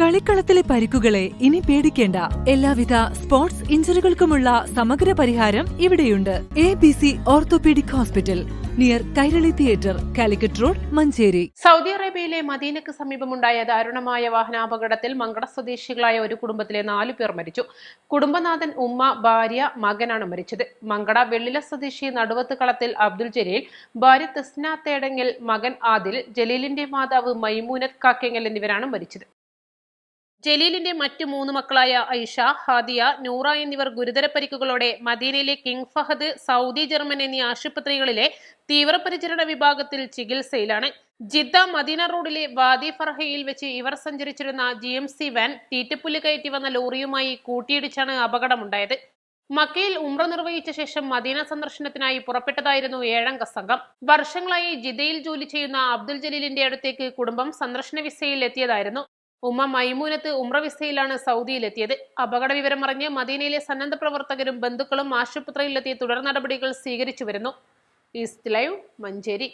കളിക്കളത്തിലെ പരിക്കുകളെ ഇനി പേടിക്കേണ്ട. എല്ലാവിധ സ്പോർട്സ് ഇഞ്ചുറികൾക്കുമുള്ള സമഗ്ര പരിഹാരം ഇവിടെയുണ്ട്. ABC orthopaedic hospital, near Kairali theatre, Calicut road, Manjeri. Saudi അറേബ്യയിലെ മദീനക്ക് സമീപമുണ്ടായ ദാരുണമായ വാഹനാപകടത്തിൽ മങ്കട സ്വദേശികളായ ഒരു കുടുംബത്തിലെ 4 പേർ മരിച്ചു. കുടുംബനാഥൻ, ഉമ്മ, ഭാര്യ, മകനാണ് മരിച്ചത്. മങ്കട വെള്ളില സ്വദേശി നടുവത്ത് കളത്തിൽ അബ്ദുൽ ജലീൽ, ഭാര്യ തസ്ന തേടങ്ങൽ, മകൻ ആദിൽ, ജലീലിന്റെ മാതാവ് മൈമൂനത്ത് കാക്കെങ്ങൽ എന്നിവരാണ് മരിച്ചത്. ജലീലിന്റെ മറ്റ് 3 മക്കളായ ഐഷ, ഹാദിയ, നൂറ എന്നിവർ ഗുരുതര പരിക്കുകളോടെ മദീനയിലെ കിങ് ഫഹദ്, സൗദി ജർമ്മൻ എന്നീ ആശുപത്രികളിലെ തീവ്രപരിചരണ വിഭാഗത്തിൽ ചികിത്സയിലാണ്. ജിദ്ദ മദീന റോഡിലെ വാദി ഫർഹയിൽ വെച്ച് ഇവർ സഞ്ചരിച്ചിരുന്ന GMC വാൻ തീറ്റപ്പുല്ല് കയറ്റി വന്ന ലോറിയുമായി കൂട്ടിയിടിച്ചാണ് അപകടമുണ്ടായത്. മക്കയിൽ ഉംറ നിർവഹിച്ച ശേഷം മദീന സന്ദർശനത്തിനായി പുറപ്പെട്ടതായിരുന്നു 7-അംഗ സംഘം. വർഷങ്ങളായി ജിദ്ദയിൽ ജോലി ചെയ്യുന്ന അബ്ദുൽ ജലീലിന്റെ അടുത്തേക്ക് കുടുംബം സന്ദർശന വിസയിൽ എത്തിയതായിരുന്നു. ഉമ്മ മൈമൂനത്ത് ഉംറ വിസയിലാണ് സൗദിയിലെത്തിയത്. അപകട വിവരം അറിഞ്ഞ് മദീനയിലെ സന്നദ്ധ പ്രവർത്തകരും ബന്ധുക്കളും ആശുപത്രിയിലെത്തി തുടർ നടപടികൾ സ്വീകരിച്ചു വരുന്നു. East live, Manjeri.